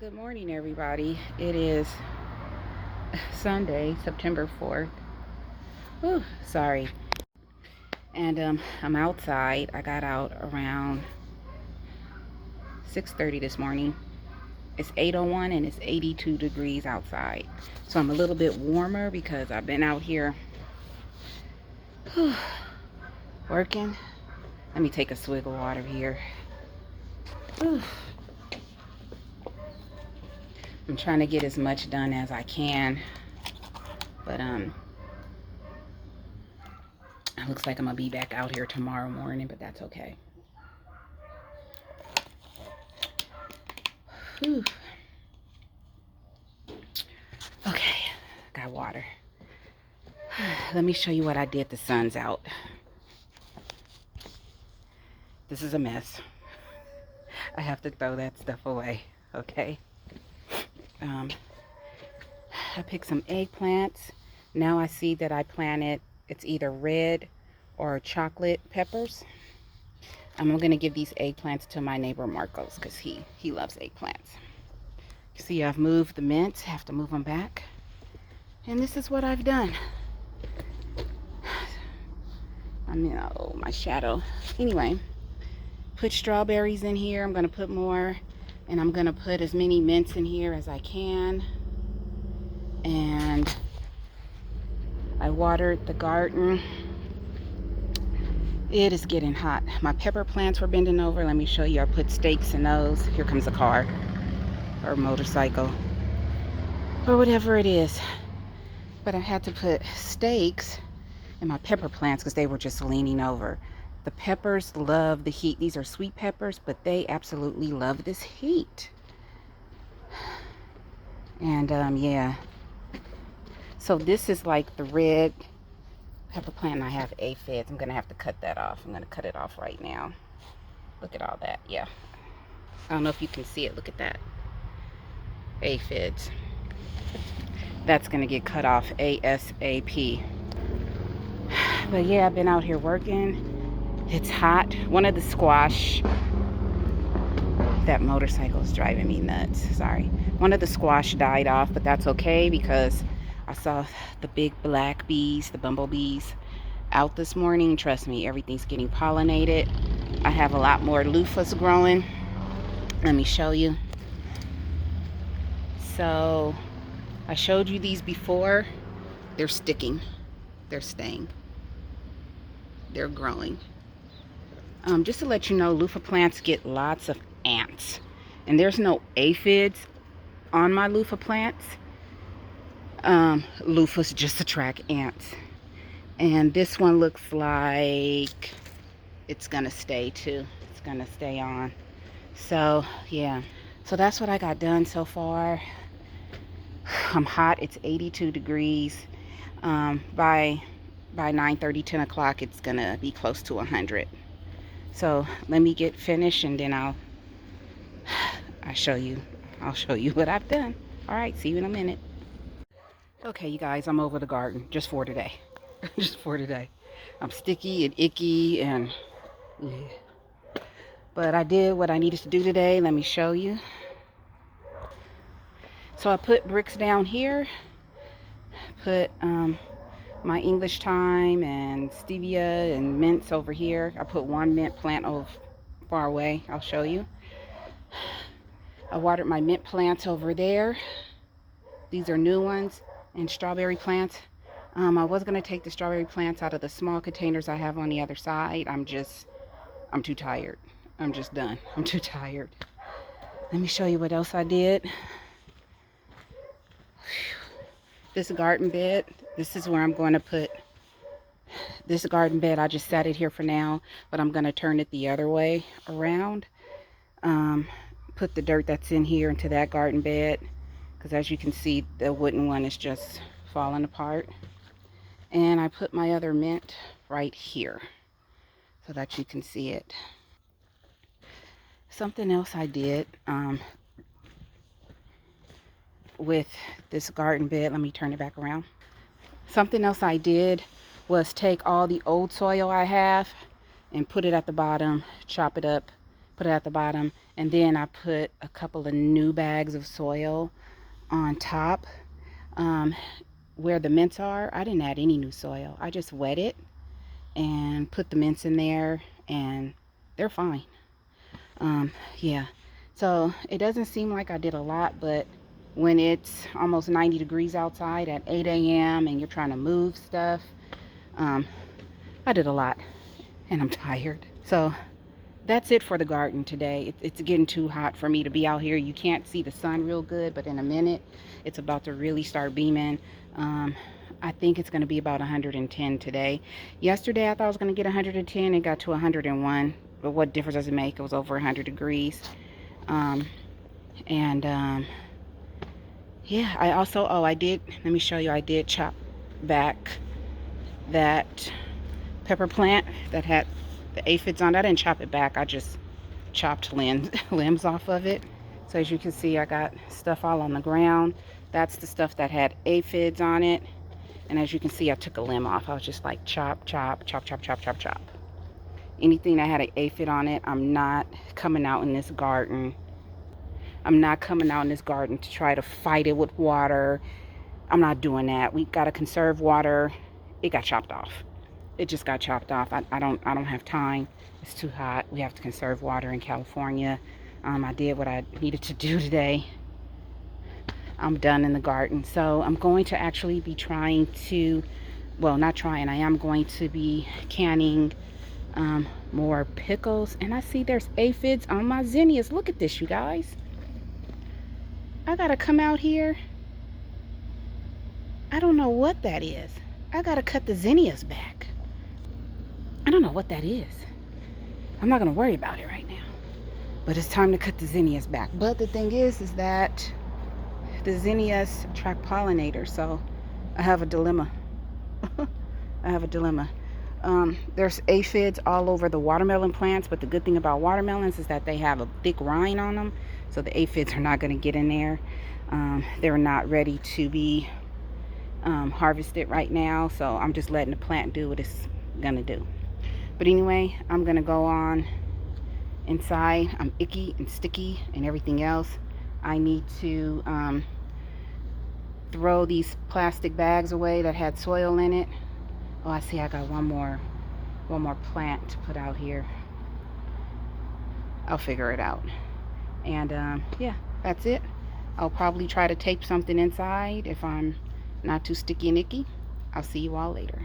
Good morning, everybody. It is Sunday, September 4th. Whew, sorry. And I'm outside. I got out around 6:30 this morning. It's 8:01 and it's 82 degrees outside. So I'm a little bit warmer because I've been out here working. Let me take a swig of water here. Whew. I'm trying to get as much done as I can. But it looks like I'm gonna be back out here tomorrow morning, but that's okay. Whew. Okay, got water. Let me show you what I did. The sun's out. This is a mess. I have to throw that stuff away. Okay. Um, I picked some eggplants. Now I see that I planted, it's either red or chocolate peppers. I'm gonna give these eggplants to my neighbor Marcos because he loves eggplants. You see, I've moved the mints. Have to move them back. And this is what I've done. I mean, oh, my shadow. Anyway, put strawberries in here. I'm gonna put more, and I'm gonna put as many mints in here as I can. And I watered the garden. It is getting hot. My pepper plants were bending over. Let me show you. I put stakes in those. Here comes a car or a motorcycle or whatever it is. But I had to put stakes in my pepper plants because they were just leaning over. The peppers love the heat. These are sweet peppers, but they absolutely love this heat. And yeah. So this is like the red pepper plant, and I have aphids. I'm gonna have to cut that off. I'm gonna cut it off right now. Look at all that. Yeah. I don't know if you can see it. Look at that. Aphids. That's gonna get cut off ASAP. But yeah, I've been out here working. It's hot. One of the squash, that motorcycle is driving me nuts. Sorry. One of the squash died off, but that's okay because I saw the big black bees, the bumblebees, out this morning. Trust me, everything's getting pollinated. I have a lot more loofahs growing. Let me show you. So I showed you these before. They're sticking. They're staying. They're growing. Just to let you know, loofah plants get lots of ants. And there's no aphids on my loofah plants. Loofahs just attract ants. And this one looks like it's gonna stay too. It's gonna stay on. So yeah. So that's what I got done so far. I'm hot. It's 82 degrees. By 9:30, 10 o'clock, it's gonna be close to 100. So let me get finished and then I'll show you what I've done. All right, see you in a minute. Okay, you guys, I'm over the garden just for today. Just for today. I'm sticky and icky and yeah. But I did what I needed to do today. Let me show you. So I put bricks down here. Put my English thyme and stevia and mints over here. I put one mint plant over far away. I'll show you. I watered my mint plants over there. These are new ones, and strawberry plants. I was going to take the strawberry plants out of the small containers I have on the other side. I'm too tired. I'm just done. I'm too tired. Let me show you what else I did. This garden bed. This is where I'm going to put this garden bed. I just set it here for now, but I'm going to turn it the other way around. Put the dirt that's in here into that garden bed, because as you can see, the wooden one is just falling apart. And I put my other mint right here so that you can see it. Something else I did with this garden bed, let me turn it back around. Something else I did was take all the old soil I have and put it at the bottom, chop it up, put it at the bottom, and then I put a couple of new bags of soil on top. Um, where the mints are, I didn't add any new soil. I just wet it and put the mints in there, and they're fine. Um, yeah. So it doesn't seem like I did a lot, but when it's almost 90 degrees outside at 8 a.m. and you're trying to move stuff, um, I did a lot, and I'm tired. So that's it for the garden today. It's getting too hot for me to be out here. You can't see the sun real good, but in a minute, it's about to really start beaming. Um, I think it's going to be about 110 today. Yesterday, I thought I was going to get 110. It got to 101. But what difference does it make? It was over 100 degrees. Um, and yeah, I also, oh, I did, let me show you, I did chop back that pepper plant that had the aphids on it. I didn't chop it back. I just chopped limbs off of it. So as you can see, I got stuff all on the ground. That's the stuff that had aphids on it. And as you can see, I took a limb off. I was just like chop, chop, chop, chop, chop, chop, chop. Anything that had an aphid on it, I'm not coming out in this garden. I'm not coming out in this garden to try to fight it with water. I'm not doing that. We got to conserve water. It got chopped off. It just got chopped off. I don't have time. It's too hot. We have to conserve water in California. I did what I needed to do today. I'm done in the garden. So I'm going to actually be trying to, well, not trying, I am going to be canning more pickles. And I see there's aphids on my zinnias. Look at this, you guys. I gotta come out here. I don't know what that is. I gotta cut the zinnias back. I don't know what that is. I'm not gonna worry about it right now. But it's time to cut the zinnias back. But the thing is that the zinnias attract pollinators, so I have a dilemma. I have a dilemma. There's aphids all over the watermelon plants, but the good thing about watermelons is that they have a thick rind on them, so the aphids are not going to get in there. They're not ready to be harvested right now, so I'm just letting the plant do what it's going to do. But anyway, I'm going to go on inside. I'm icky and sticky and everything else. I need to throw these plastic bags away that had soil in it. Oh, I see I got one more plant to put out here. I'll figure it out. And yeah, that's it. I'll probably try to tape something inside if I'm not too sticky and icky. I'll see you all later.